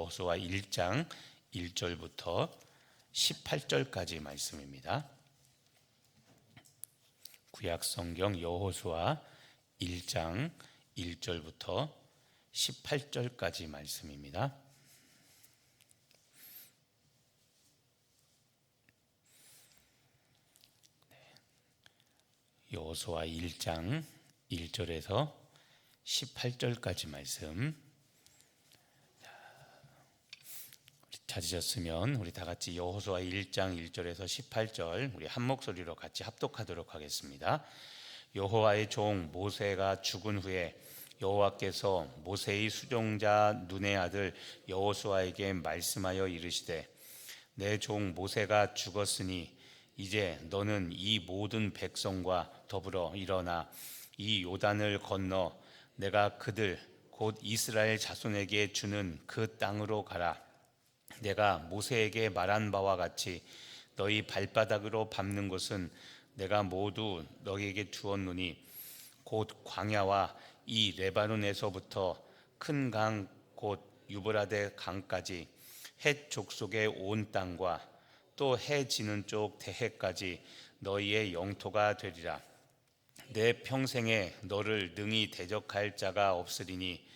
여호수아 1장 1절부터 18절까지 말씀입니다. 구약성경 여호수아 1장 1절부터 18절까지 말씀입니다. 여호수아 1장 1절에서 18절까지 말씀. 찾으셨으면 우리 다 같이 여호수아 1장 1절에서 18절 우리 한 목소리로 같이 합독하도록 하겠습니다. 여호와의 종 모세가 죽은 후에 여호와께서 모세의 수종자 눈의 아들 여호수아에게 말씀하여 이르시되 내 종 모세가 죽었으니 이제 너는 이 모든 백성과 더불어 일어나 이 요단을 건너 내가 그들 곧 이스라엘 자손에게 주는 그 땅으로 가라. 내가 모세에게 말한 바와 같이 너희 발바닥으로 밟는 곳은 내가 모두 너희에게 주었노니 곧 광야와 이 레바논에서부터 큰 강 곧 유브라데 강까지 헷 족속의 온 땅과 또 해 지는 쪽 대해까지 너희의 영토가 되리라. 내 평생에 너를 능히 대적할 자가 없으리니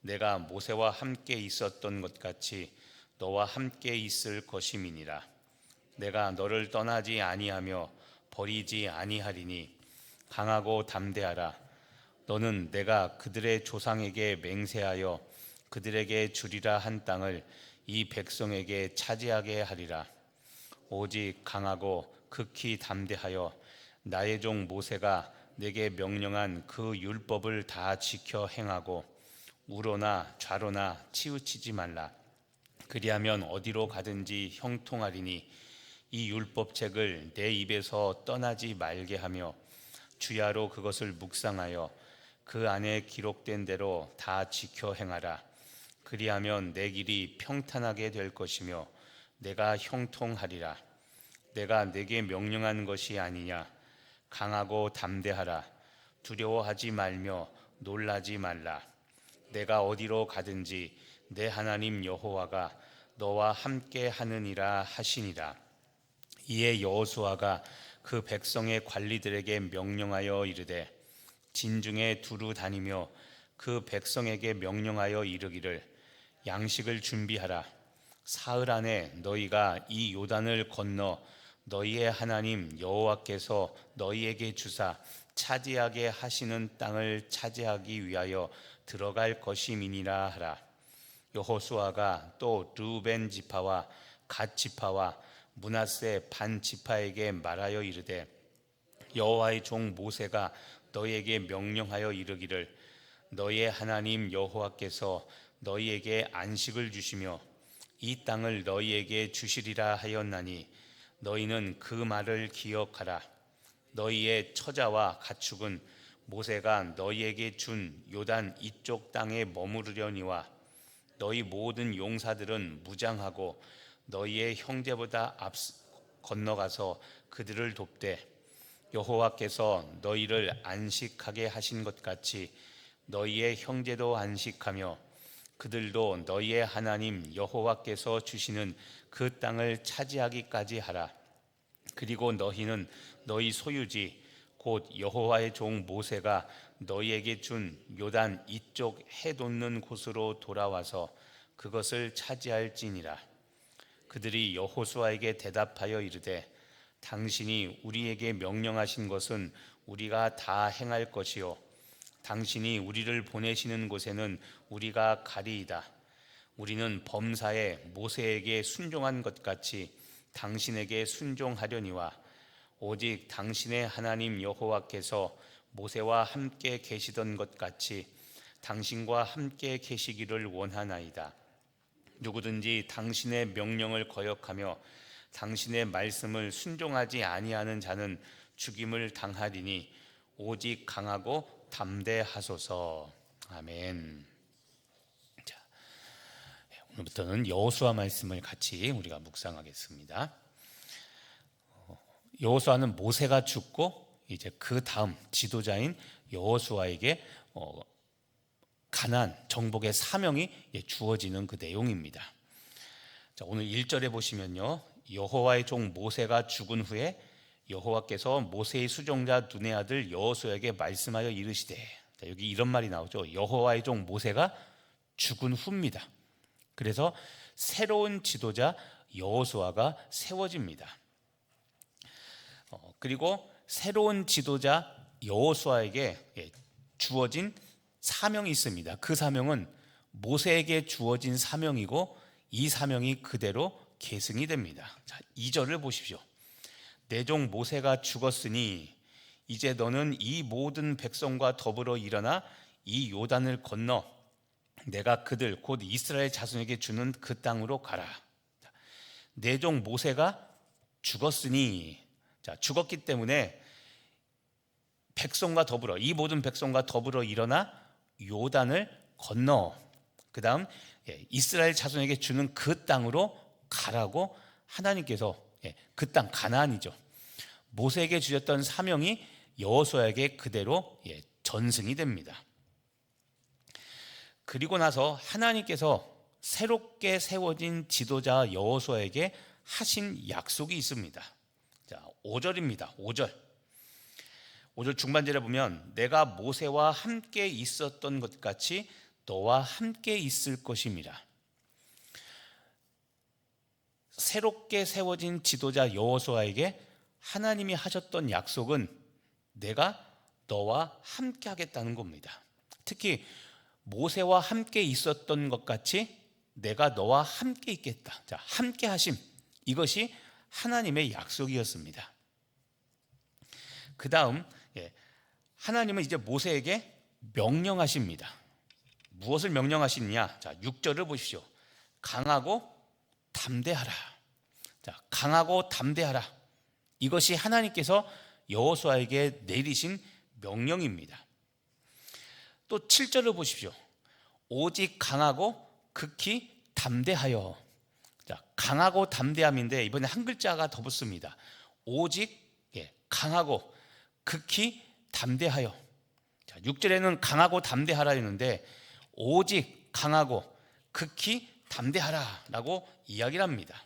내가 모세와 함께 있었던 것 같이 너와 함께 있을 것임이니라. 내가 너를 떠나지 아니하며 버리지 아니하리니 강하고 담대하라. 너는 내가 그들의 조상에게 맹세하여 그들에게 주리라 한 땅을 이 백성에게 차지하게 하리라. 오직 강하고 극히 담대하여 나의 종 모세가 내게 명령한 그 율법을 다 지켜 행하고 우로나 좌로나 치우치지 말라. 그리하면 어디로 가든지 형통하리니 이 율법책을 내 입에서 떠나지 말게 하며 주야로 그것을 묵상하여 그 안에 기록된 대로 다 지켜 행하라. 그리하면 내 길이 평탄하게 될 것이며 내가 형통하리라. 내가 내게 명령한 것이 아니냐. 강하고 담대하라. 두려워하지 말며 놀라지 말라. 내가 어디로 가든지 내 하나님 여호와가 너와 함께 하느니라 하시니라. 이에 여호수아가 그 백성의 관리들에게 명령하여 이르되 진중에 두루 다니며 그 백성에게 명령하여 이르기를 양식을 준비하라. 사흘 안에 너희가 이 요단을 건너 너희의 하나님 여호와께서 너희에게 주사 차지하게 하시는 땅을 차지하기 위하여 들어갈 것임이니라 하라. 여호수아가 또 르우벤 지파와 갓 지파와 므낫세 반 지파에게 말하여 이르되 여호와의 종 모세가 너희에게 명령하여 이르기를 너희의 하나님 여호와께서 너희에게 안식을 주시며 이 땅을 너희에게 주시리라 하였나니 너희는 그 말을 기억하라. 너희의 처자와 가축은 모세가 너희에게 준 요단 이쪽 땅에 머무르려니와 너희 모든 용사들은 무장하고 너희의 형제보다 건너가서 그들을 돕되 여호와께서 너희를 안식하게 하신 것 같이 너희의 형제도 안식하며 그들도 너희의 하나님 여호와께서 주시는 그 땅을 차지하기까지 하라. 그리고 너희는 너희 소유지 곧 여호와의 종 모세가 너희에게 준 요단 이쪽 해 돋는 곳으로 돌아와서 그것을 차지할지니라. 그들이 여호수아에게 대답하여 이르되 당신이 우리에게 명령하신 것은 우리가 다 행할 것이요 당신이 우리를 보내시는 곳에는 우리가 가리이다. 우리는 범사에 모세에게 순종한 것 같이 당신에게 순종하려니와 오직 당신의 하나님 여호와께서 모세와 함께 계시던 것 같이 당신과 함께 계시기를 원하나이다. 누구든지 당신의 명령을 거역하며 당신의 말씀을 순종하지 아니하는 자는 죽임을 당하리니 오직 강하고 담대하소서. 아멘. 자, 오늘부터는 여호수아 말씀을 같이 우리가 묵상하겠습니다. 여호수아는 모세가 죽고 이제 그 다음 지도자인 여호수아에게 가나안 정복의 사명이 주어지는 그 내용입니다. 자, 오늘 1절에 보시면요, 여호와의 종 모세가 죽은 후에 여호와께서 모세의 수종자 눈의 아들 여호수아에게 말씀하여 이르시되, 자, 여기 이런 말이 나오죠. 여호와의 종 모세가 죽은 후입니다. 그래서 새로운 지도자 여호수아가 세워집니다. 그리고 새로운 지도자 여호수아에게 주어진 사명이 있습니다. 그 사명은 모세에게 주어진 사명이고 이 사명이 그대로 계승이 됩니다. 자, 2절을 보십시오. 내 종 모세가 죽었으니 이제 너는 이 모든 백성과 더불어 일어나 이 요단을 건너 내가 그들 곧 이스라엘 자손에게 주는 그 땅으로 가라. 내 종 모세가 죽었으니, 자, 죽었기 때문에 백성과 더불어, 이 모든 백성과 더불어 일어나 요단을 건너 그 다음 이스라엘 자손에게 주는 그 땅으로 가라고 하나님께서, 그 땅 가나안이죠, 모세에게 주셨던 사명이 여호수아에게 그대로 전승이 됩니다. 그리고 나서 하나님께서 새롭게 세워진 지도자 여호수아에게 하신 약속이 있습니다. 자, 5절입니다. 5절 중반절에 보면 내가 모세와 함께 있었던 것 같이 너와 함께 있을 것임이라. 새롭게 세워진 지도자 여호수아에게 하나님이 하셨던 약속은 내가 너와 함께 하겠다는 겁니다. 특히 모세와 함께 있었던 것 같이 내가 너와 함께 있겠다. 자, 함께 하심, 이것이 하나님의 약속이었습니다. 그 다음 하나님은 이제 모세에게 명령하십니다. 무엇을 명령하시느냐? 자, 6절을 보십시오. 강하고 담대하라. 자, 강하고 담대하라. 이것이 하나님께서 여호수아에게 내리신 명령입니다. 또 7절을 보십시오. 오직 강하고 극히 담대하여. 자, 강하고 담대함인데 이번에 한 글자가 더 붙습니다. 오직 강하고 극히 담대하여. 자, 6절에는 강하고 담대하라 했는데 오직 강하고 극히 담대하라라고 이야기를 합니다.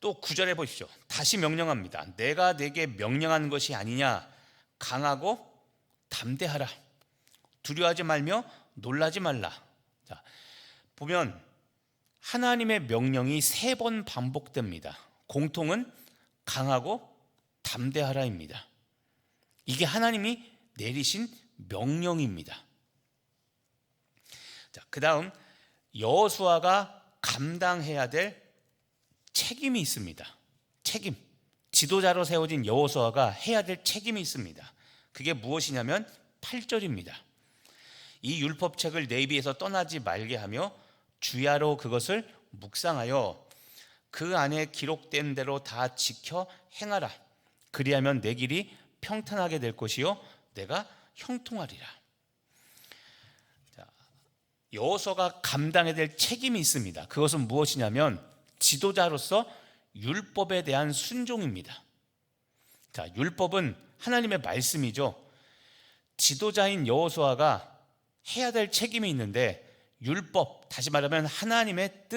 또 9절에 보십시오. 다시 명령합니다. 내가 내게 명령한 것이 아니냐. 강하고 담대하라. 두려워하지 말며 놀라지 말라. 자, 보면 하나님의 명령이 3번 반복됩니다. 공통은 강하고 담대하라입니다. 이게 하나님이 내리신 명령입니다. 자, 그 다음 여호수아가 감당해야 될 책임이 있습니다. 책임. 지도자로 세워진 여호수아가 해야 될 책임이 있습니다. 그게 무엇이냐면 8절입니다. 이 율법책을 내 입에서 떠나지 말게 하며 주야로 그것을 묵상하여 그 안에 기록된 대로 다 지켜 행하라. 그리하면 내 길이 평탄하게 될 것이요 내가 형통하리라. 여호수아가 감당해야 될 책임이 있습니다. 그것은 무엇이냐면 지도자로서 율법에 대한 순종입니다. 자, 율법은 하나님의 말씀이죠. 지도자인 여호수아가 해야 될 책임이 있는데 율법, 다시 말하면 하나님의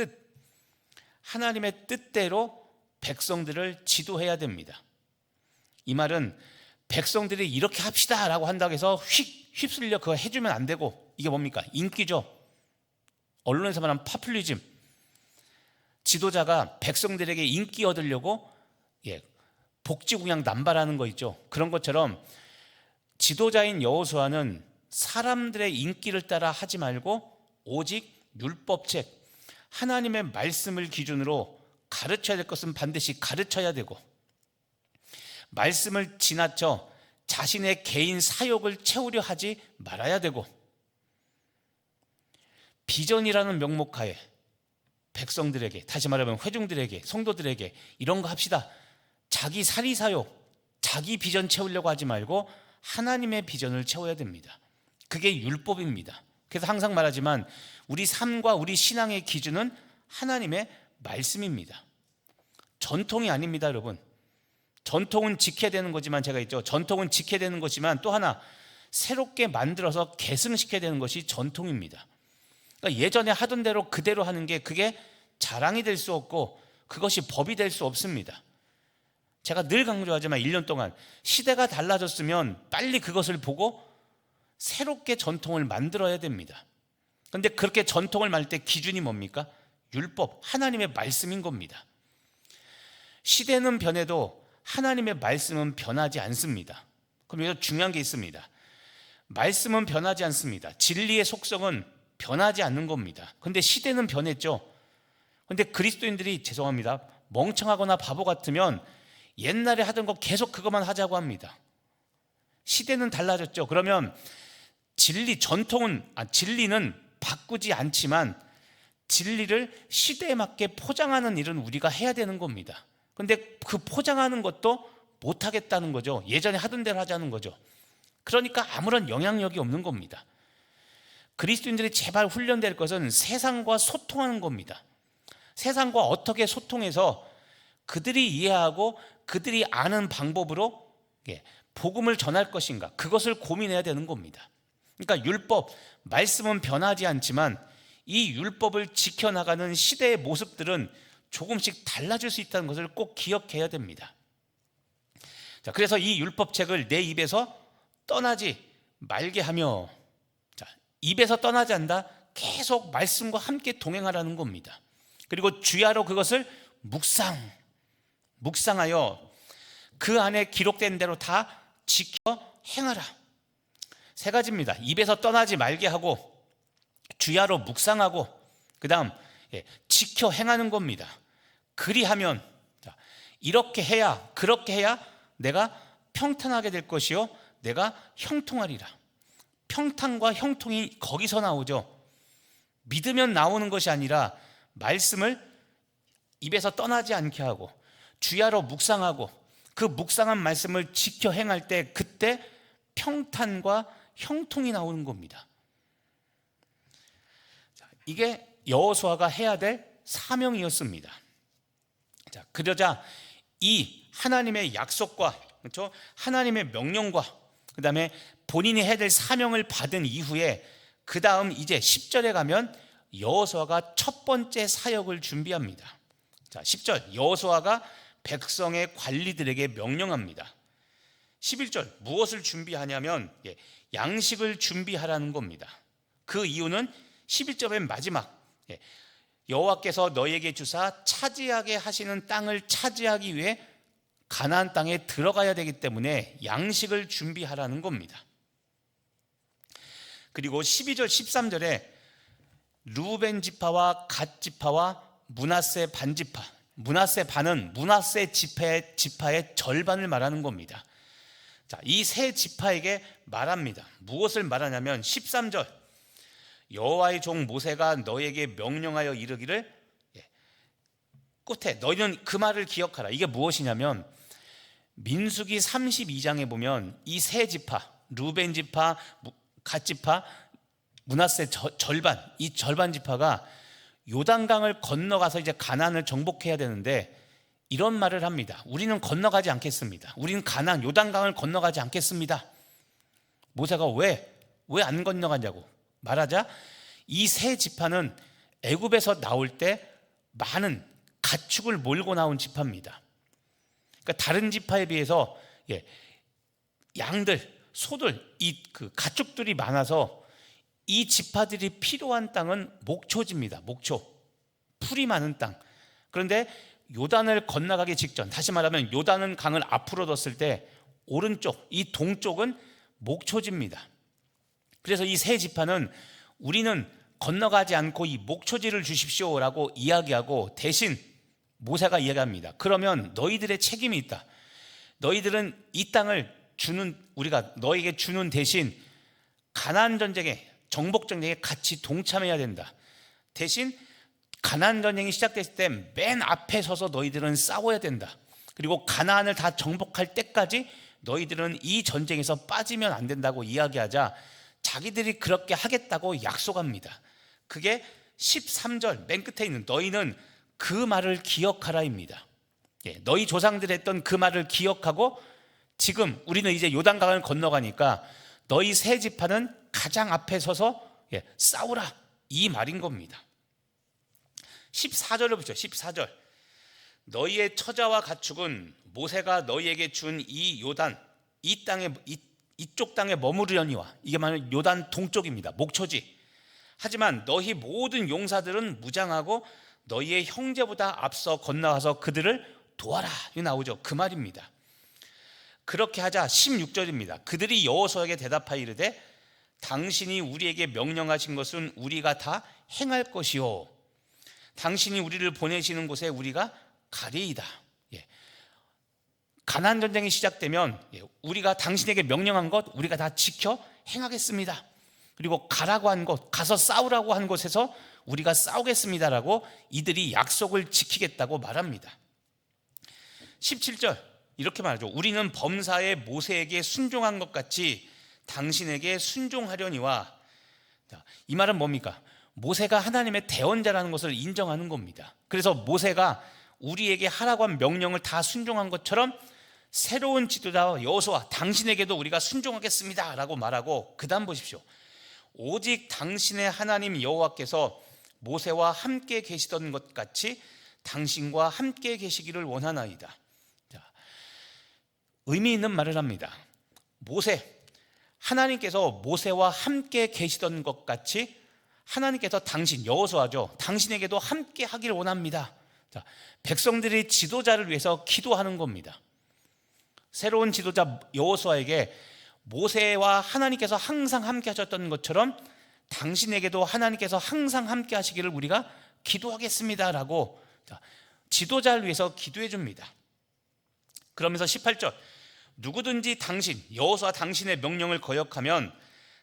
뜻대로 백성들을 지도해야 됩니다. 이 말은 백성들이 이렇게 합시다 라고 한다고 해서 휩쓸려 그거 해주면 안 되고, 이게 뭡니까? 인기죠. 언론에서 말하는 파퓰리즘. 지도자가 백성들에게 인기 얻으려고 복지공약 남발하는 거 있죠. 그런 것처럼 지도자인 여호수아는 사람들의 인기를 따라 하지 말고 오직 율법책, 하나님의 말씀을 기준으로 가르쳐야 될 것은 반드시 가르쳐야 되고, 말씀을 지나쳐 자신의 개인 사욕을 채우려 하지 말아야 되고, 비전이라는 명목하에 백성들에게, 다시 말하면 회중들에게, 성도들에게 이런 거 합시다. 자기 사리사욕, 자기 비전 채우려고 하지 말고 하나님의 비전을 채워야 됩니다. 그게 율법입니다. 그래서 항상 말하지만 우리 삶과 우리 신앙의 기준은 하나님의 말씀입니다. 전통이 아닙니다, 여러분. 전통은 지켜야 되는 거지만, 제가 있죠, 전통은 지켜야 되는 거지만 또 하나, 새롭게 만들어서 계승시켜야 되는 것이 전통입니다. 그러니까 예전에 하던 대로 그대로 하는 게 그게 자랑이 될 수 없고 그것이 법이 될 수 없습니다. 제가 늘 강조하지만 1년 동안 시대가 달라졌으면 빨리 그것을 보고 새롭게 전통을 만들어야 됩니다. 그런데 그렇게 전통을 만들 때 기준이 뭡니까? 율법, 하나님의 말씀인 겁니다. 시대는 변해도 하나님의 말씀은 변하지 않습니다. 그럼 여기서 중요한 게 있습니다. 말씀은 변하지 않습니다. 진리의 속성은 변하지 않는 겁니다. 그런데 시대는 변했죠. 그런데 그리스도인들이 죄송합니다, 멍청하거나 바보 같으면 옛날에 하던 거 계속 그것만 하자고 합니다. 시대는 달라졌죠. 그러면 진리는 바꾸지 않지만 진리를 시대에 맞게 포장하는 일은 우리가 해야 되는 겁니다. 그런데 그 포장하는 것도 못하겠다는 거죠. 예전에 하던 대로 하자는 거죠. 그러니까 아무런 영향력이 없는 겁니다. 그리스도인들이 제발 훈련될 것은 세상과 소통하는 겁니다. 세상과 어떻게 소통해서 그들이 이해하고 그들이 아는 방법으로 복음을 전할 것인가, 그것을 고민해야 되는 겁니다. 그러니까 율법, 말씀은 변하지 않지만 이 율법을 지켜나가는 시대의 모습들은 조금씩 달라질 수 있다는 것을 꼭 기억해야 됩니다. 자, 그래서 이 율법책을 내 입에서 떠나지 말게 하며, 자, 입에서 떠나지 않다, 계속 말씀과 함께 동행하라는 겁니다. 그리고 주야로 그것을 묵상하여 그 안에 기록된 대로 다 지켜 행하라. 세 가지입니다. 입에서 떠나지 말게 하고, 주야로 묵상하고, 그 다음 지켜 행하는 겁니다. 그리하면, 이렇게 해야, 그렇게 해야 내가 평탄하게 될 것이요 내가 형통하리라. 평탄과 형통이 거기서 나오죠. 믿으면 나오는 것이 아니라 말씀을 입에서 떠나지 않게 하고 주야로 묵상하고 그 묵상한 말씀을 지켜 행할 때 그때 평탄과 형통이 나오는 겁니다. 이게 여호수아가 해야 될 사명이었습니다. 자, 그러자 이 하나님의 약속과, 그렇죠? 하나님의 명령과 그 다음에 본인이 해야 될 사명을 받은 이후에 그 다음 이제 10절에 가면 여호수아가 첫 번째 사역을 준비합니다. 자, 10절, 여호수아가 백성의 관리들에게 명령합니다. 11절, 무엇을 준비하냐면 양식을 준비하라는 겁니다. 그 이유는 11절의 마지막, 여호와께서 너희에게 주사 차지하게 하시는 땅을 차지하기 위해 가나안 땅에 들어가야 되기 때문에 양식을 준비하라는 겁니다. 그리고 12절 13절에 루벤 지파와 갓 지파와 므낫세 반 지파, 므낫세 반은 므낫세 지파의 절반을 말하는 겁니다. 자, 이 세 지파에게 말합니다. 무엇을 말하냐면 13절, 여호와의 종 모세가 너에게 명령하여 이르기를, 끝에 너희는 그 말을 기억하라. 이게 무엇이냐면 민수기 32장에 보면 이 세 지파, 루벤 지파, 갓 지파, 므낫세 절반, 이 절반 지파가 요단강을 건너가서 이제 가나안을 정복해야 되는데 이런 말을 합니다. 우리는 건너가지 않겠습니다. 우리는 가나안 요단강을 건너가지 않겠습니다. 모세가 왜 안 건너가냐고 말하자 이 세 지파는 애굽에서 나올 때 많은 가축을 몰고 나온 지파입니다. 그러니까 다른 지파에 비해서 양들, 소들, 그 가축들이 많아서 이 지파들이 필요한 땅은 목초지입니다. 목초, 풀이 많은 땅. 그런데 요단을 건너가기 직전, 다시 말하면 요단은 강을 앞으로 뒀을 때 오른쪽, 이 동쪽은 목초지입니다. 그래서 이 세 지파는 우리는 건너가지 않고 이 목초지를 주십시오라고 이야기하고, 대신 모세가 이야기합니다. 그러면 너희들의 책임이 있다. 너희들은 이 땅을 우리가 너에게 주는 대신 가나안 전쟁에, 정복 전쟁에 같이 동참해야 된다. 대신 가나안 전쟁이 시작됐을 때 맨 앞에 서서 너희들은 싸워야 된다. 그리고 가나안을 다 정복할 때까지 너희들은 이 전쟁에서 빠지면 안 된다고 이야기하자 자기들이 그렇게 하겠다고 약속합니다. 그게 13절 맨 끝에 있는 너희는 그 말을 기억하라입니다. 너희 조상들이 했던 그 말을 기억하고 지금 우리는 이제 요단강을 건너가니까 너희 세 지파는 가장 앞에 서서 싸우라, 이 말인 겁니다. 14절을 보죠. 14절. 너희의 처자와 가축은 모세가 너희에게 준 이 요단, 이 땅에 이쪽 땅에 머무르려니와, 이게 말하는 요단 동쪽입니다. 목초지. 하지만 너희 모든 용사들은 무장하고 너희의 형제보다 앞서 건너가서 그들을 도와라, 이 나오죠. 그 말입니다. 그렇게 하자. 16절입니다. 그들이 여호수아에게 대답하여 이르되 당신이 우리에게 명령하신 것은 우리가 다 행할 것이요 당신이 우리를 보내시는 곳에 우리가 가리이다. 가나안 전쟁이 시작되면 우리가 당신에게 명령한 것 우리가 다 지켜 행하겠습니다. 그리고 가라고 한 곳, 가서 싸우라고 한 곳에서 우리가 싸우겠습니다라고 이들이 약속을 지키겠다고 말합니다. 17절 이렇게 말하죠. 우리는 범사에 모세에게 순종한 것 같이 당신에게 순종하려니와. 이 말은 뭡니까? 모세가 하나님의 대언자라는 것을 인정하는 겁니다. 그래서 모세가 우리에게 하라고 한 명령을 다 순종한 것처럼 새로운 지도자 여호수아, 당신에게도 우리가 순종하겠습니다 라고 말하고, 그 다음 보십시오. 오직 당신의 하나님 여호와께서 모세와 함께 계시던 것 같이 당신과 함께 계시기를 원하나이다. 의미 있는 말을 합니다. 하나님께서 모세와 함께 계시던 것 같이 하나님께서 당신, 여호수아죠, 당신에게도 함께 하기를 원합니다. 백성들이 지도자를 위해서 기도하는 겁니다. 새로운 지도자 여호수아에게 모세와 하나님께서 항상 함께 하셨던 것처럼 당신에게도 하나님께서 항상 함께 하시기를 우리가 기도하겠습니다라고 지도자를 위해서 기도해 줍니다. 그러면서 18절, 누구든지 당신, 여호수아 당신의 명령을 거역하면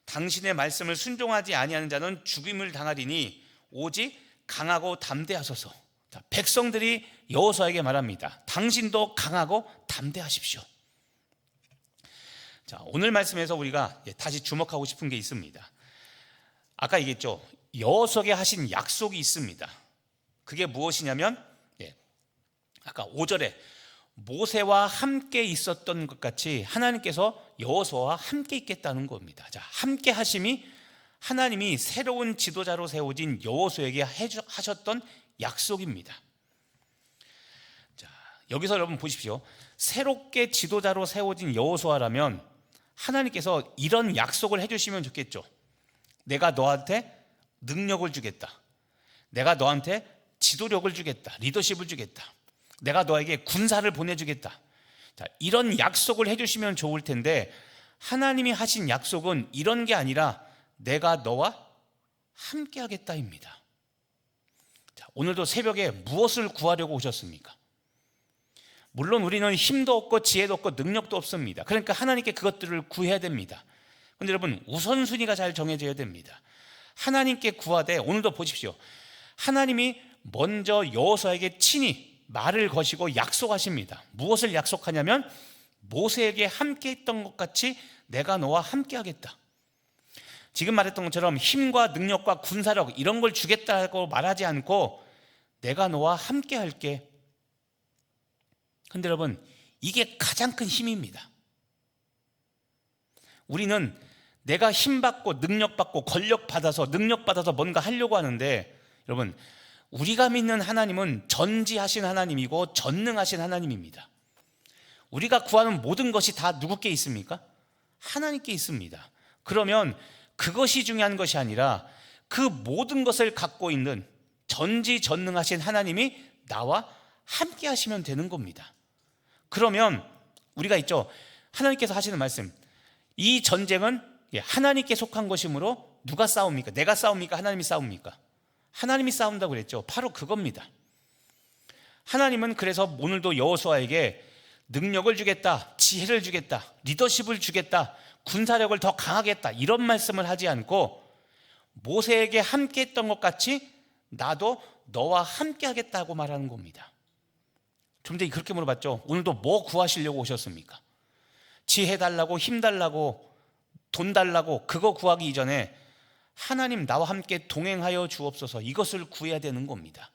당신의 말씀을 순종하지 아니하는 자는 죽임을 당하리니 오직 강하고 담대하소서. 백성들이 여호수아에게 말합니다. 당신도 강하고 담대하십시오. 자, 오늘 말씀에서 우리가 다시 주목하고 싶은 게 있습니다. 아까 얘기했죠. 여호수아에게 하신 약속이 있습니다. 그게 무엇이냐면 아까 5절에 모세와 함께 있었던 것 같이 하나님께서 여호수아와 함께 있겠다는 겁니다. 자, 함께 하심이 하나님이 새로운 지도자로 세워진 여호수아에게 하셨던 약속입니다. 자, 여기서 여러분 보십시오. 새롭게 지도자로 세워진 여호수아라면 하나님께서 이런 약속을 해주시면 좋겠죠. 내가 너한테 능력을 주겠다. 내가 너한테 지도력을 주겠다. 리더십을 주겠다. 내가 너에게 군사를 보내주겠다. 자, 이런 약속을 해주시면 좋을 텐데 하나님이 하신 약속은 이런 게 아니라 내가 너와 함께 하겠다입니다. 자, 오늘도 새벽에 무엇을 구하려고 오셨습니까? 물론 우리는 힘도 없고 지혜도 없고 능력도 없습니다. 그러니까 하나님께 그것들을 구해야 됩니다. 그런데 여러분, 우선순위가 잘 정해져야 됩니다. 하나님께 구하되, 오늘도 보십시오. 하나님이 먼저 여호수아에게 친히 말을 거시고 약속하십니다. 무엇을 약속하냐면 모세에게 함께 했던 것 같이 내가 너와 함께 하겠다. 지금 말했던 것처럼 힘과 능력과 군사력 이런 걸 주겠다고 말하지 않고 내가 너와 함께 할게. 근데 여러분, 이게 가장 큰 힘입니다. 우리는 내가 힘받고 능력받고 권력받아서 능력받아서 뭔가 하려고 하는데, 여러분, 우리가 믿는 하나님은 전지하신 하나님이고 전능하신 하나님입니다. 우리가 구하는 모든 것이 다 누구께 있습니까? 하나님께 있습니다. 그러면 그것이 중요한 것이 아니라 그 모든 것을 갖고 있는 전지전능하신 하나님이 나와 함께 하시면 되는 겁니다. 그러면 우리가 있죠, 하나님께서 하시는 말씀, 이 전쟁은 하나님께 속한 것이므로 누가 싸웁니까? 내가 싸웁니까? 하나님이 싸웁니까? 하나님이 싸운다고 그랬죠. 바로 그겁니다. 하나님은 그래서 오늘도 여호수아에게 능력을 주겠다, 지혜를 주겠다, 리더십을 주겠다, 군사력을 더 강하겠다, 이런 말씀을 하지 않고 모세에게 함께 했던 것 같이 나도 너와 함께 하겠다고 말하는 겁니다. 좀 전에 그렇게 물어봤죠. 오늘도 뭐 구하시려고 오셨습니까? 지혜 달라고, 힘 달라고, 돈 달라고 그거 구하기 이전에 하나님 나와 함께 동행하여 주옵소서, 이것을 구해야 되는 겁니다.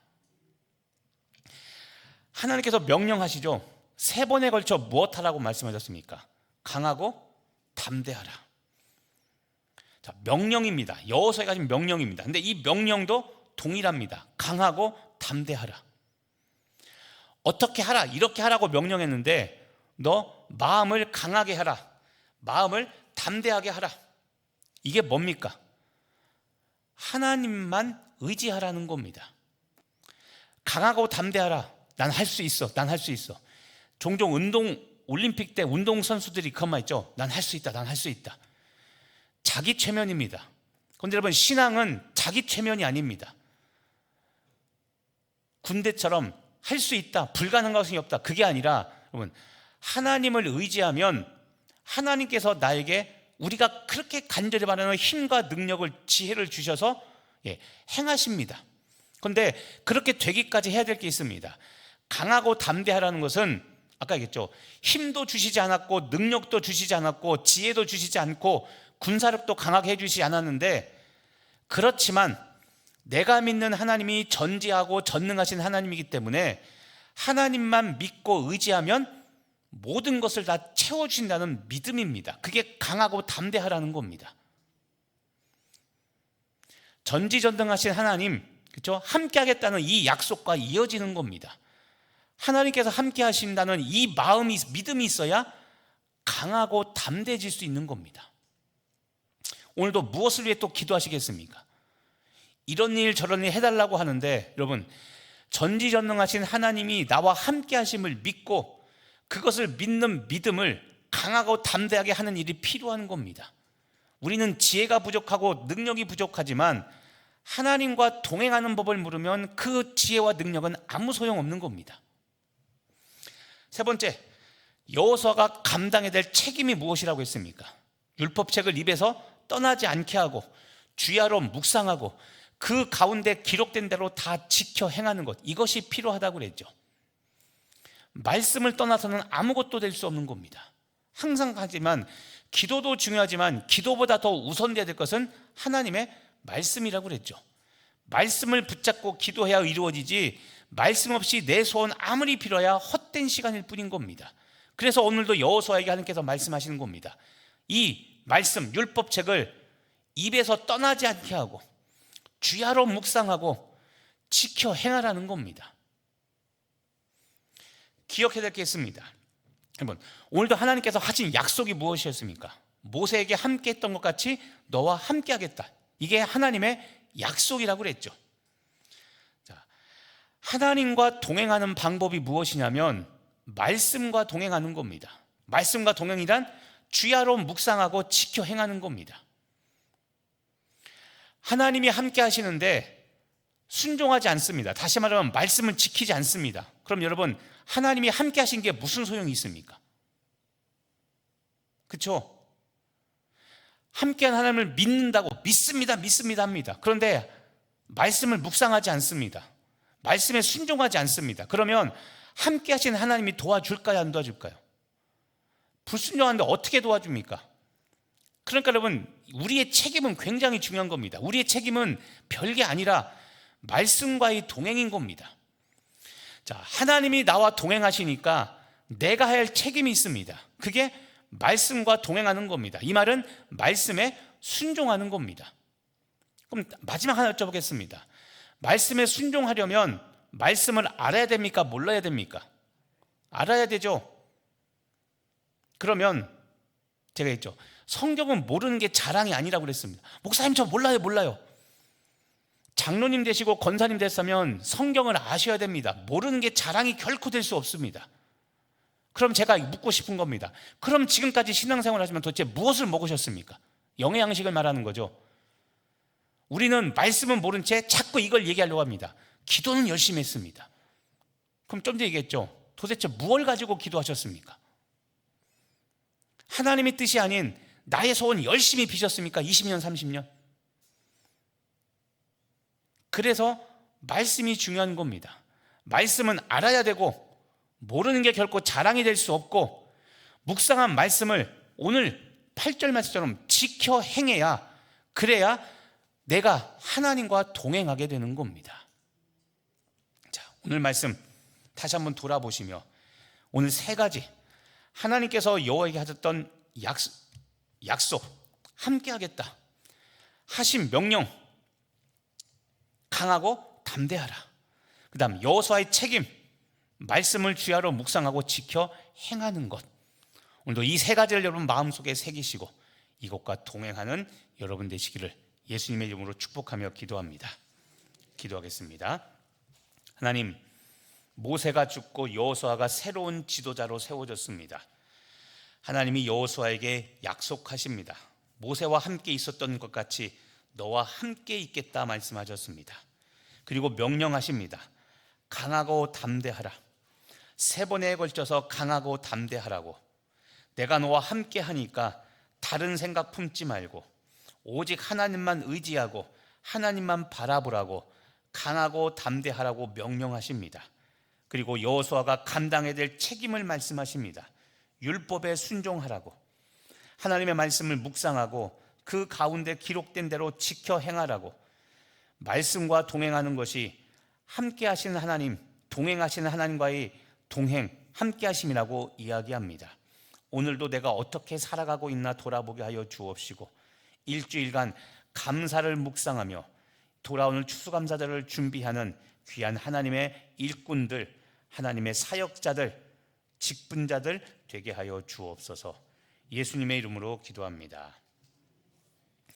하나님께서 명령하시죠. 3번에 걸쳐 무엇하라고 말씀하셨습니까? 강하고 담대하라. 자, 명령입니다. 여호수아가 가진 명령입니다. 근데 이 명령도 동일합니다. 강하고 담대하라. 어떻게 하라, 이렇게 하라고 명령했는데 너 마음을 강하게 하라, 마음을 담대하게 하라. 이게 뭡니까? 하나님만 의지하라는 겁니다. 강하고 담대하라. 난 할 수 있어. 난 할 수 있어. 종종 올림픽 때 운동선수들이 그것만 있죠. 난 할 수 있다. 난 할 수 있다. 자기 최면입니다. 그런데 여러분, 신앙은 자기 최면이 아닙니다. 군대처럼 할 수 있다, 불가능한 것이 없다, 그게 아니라 여러분, 하나님을 의지하면 하나님께서 나에게 우리가 그렇게 간절히 바라는 힘과 능력을, 지혜를 주셔서 행하십니다. 그런데 그렇게 되기까지 해야 될 게 있습니다. 강하고 담대하라는 것은 아까 얘기했죠. 힘도 주시지 않았고 능력도 주시지 않았고 지혜도 주시지 않고 군사력도 강하게 해주시지 않았는데, 그렇지만 내가 믿는 하나님이 전지하고 전능하신 하나님이기 때문에 하나님만 믿고 의지하면 모든 것을 다 채워주신다는 믿음입니다. 그게 강하고 담대하라는 겁니다. 전지전능하신 하나님, 그렇죠? 함께 하겠다는 이 약속과 이어지는 겁니다. 하나님께서 함께 하신다는 이 마음이, 믿음이 있어야 강하고 담대해질 수 있는 겁니다. 오늘도 무엇을 위해 또 기도하시겠습니까? 이런 일 저런 일 해달라고 하는데, 여러분, 전지전능하신 하나님이 나와 함께 하심을 믿고 그것을 믿는 믿음을 강하고 담대하게 하는 일이 필요한 겁니다. 우리는 지혜가 부족하고 능력이 부족하지만 하나님과 동행하는 법을 물으면 그 지혜와 능력은 아무 소용없는 겁니다. 세 번째, 여호수아가 감당해야 될 책임이 무엇이라고 했습니까? 율법책을 입에서 떠나지 않게 하고 주야로 묵상하고 그 가운데 기록된 대로 다 지켜 행하는 것, 이것이 필요하다고 그랬죠. 말씀을 떠나서는 아무것도 될 수 없는 겁니다. 항상 하지만 기도도 중요하지만 기도보다 더 우선돼야 될 것은 하나님의 말씀이라고 그랬죠. 말씀을 붙잡고 기도해야 이루어지지, 말씀 없이 내 소원 아무리 빌어야 헛된 시간일 뿐인 겁니다. 그래서 오늘도 여호수아에게 하나님께서 말씀하시는 겁니다. 이 말씀, 율법책을 입에서 떠나지 않게 하고 주야로 묵상하고 지켜 행하라는 겁니다. 기억해야 될 게 있습니다. 여러분, 오늘도 하나님께서 하신 약속이 무엇이었습니까? 모세에게 함께 했던 것 같이 너와 함께 하겠다. 이게 하나님의 약속이라고 그랬죠. 자, 하나님과 동행하는 방법이 무엇이냐면 말씀과 동행하는 겁니다. 말씀과 동행이란 주야로 묵상하고 지켜 행하는 겁니다. 하나님이 함께 하시는데 순종하지 않습니다. 다시 말하면 말씀을 지키지 않습니다. 그럼 여러분, 하나님이 함께 하신 게 무슨 소용이 있습니까? 그렇죠? 함께한 하나님을 믿는다고 믿습니다 합니다. 그런데 말씀을 묵상하지 않습니다. 말씀에 순종하지 않습니다. 그러면 함께 하신 하나님이 도와줄까요, 안 도와줄까요? 불순종하는데 어떻게 도와줍니까? 그러니까 여러분, 우리의 책임은 굉장히 중요한 겁니다. 우리의 책임은 별게 아니라 말씀과의 동행인 겁니다. 자, 하나님이 나와 동행하시니까 내가 해야 할 책임이 있습니다. 그게 말씀과 동행하는 겁니다. 이 말은 말씀에 순종하는 겁니다. 그럼 마지막 하나 여쭤보겠습니다. 말씀에 순종하려면 말씀을 알아야 됩니까? 몰라야 됩니까? 알아야 되죠. 그러면 제가 했죠. 성경은 모르는 게 자랑이 아니라고 그랬습니다. 목사님, 저 몰라요. 장로님 되시고 권사님 됐으면 성경을 아셔야 됩니다. 모르는 게 자랑이 결코 될 수 없습니다. 그럼 제가 묻고 싶은 겁니다. 그럼 지금까지 신앙생활 하시면 도대체 무엇을 먹으셨습니까? 영의 양식을 말하는 거죠. 우리는 말씀은 모른 채 자꾸 이걸 얘기하려고 합니다. 기도는 열심히 했습니다. 그럼 좀 전에 얘기했죠. 도대체 무엇을 가지고 기도하셨습니까? 하나님의 뜻이 아닌 나의 소원 열심히 비셨습니까? 20년, 30년? 그래서 말씀이 중요한 겁니다. 말씀은 알아야 되고 모르는 게 결코 자랑이 될 수 없고, 묵상한 말씀을 오늘 8절 말씀처럼 지켜 행해야, 그래야 내가 하나님과 동행하게 되는 겁니다. 자, 오늘 말씀 다시 한번 돌아보시며 오늘 세 가지 하나님께서 여호와에게 하셨던 약속, 함께 하겠다, 하신 명령, 강하고 담대하라. 그 다음 여호수아의 책임, 말씀을 주야로 묵상하고 지켜 행하는 것. 오늘도 이 세 가지를 여러분 마음속에 새기시고 이것과 동행하는 여러분 되시기를 예수님의 이름으로 축복하며 기도합니다. 기도하겠습니다. 하나님, 모세가 죽고 여호수아가 새로운 지도자로 세워졌습니다. 하나님이 여호수아에게 약속하십니다. 모세와 함께 있었던 것 같이 너와 함께 있겠다 말씀하셨습니다. 그리고 명령하십니다. 강하고 담대하라. 3번에 걸쳐서 강하고 담대하라고. 내가 너와 함께 하니까 다른 생각 품지 말고 오직 하나님만 의지하고 하나님만 바라보라고 강하고 담대하라고 명령하십니다. 그리고 여호수아가 감당해야 될 책임을 말씀하십니다. 율법에 순종하라고, 하나님의 말씀을 묵상하고 그 가운데 기록된 대로 지켜 행하라고, 말씀과 동행하는 것이 함께 하시는 하나님, 동행하시는 하나님과의 동행, 함께 하심이라고 이야기합니다. 오늘도 내가 어떻게 살아가고 있나 돌아보게 하여 주옵시고 일주일간 감사를 묵상하며 돌아오는 추수감사절을 준비하는 귀한 하나님의 일꾼들, 하나님의 사역자들, 직분자들 되게 하여 주옵소서. 예수님의 이름으로 기도합니다.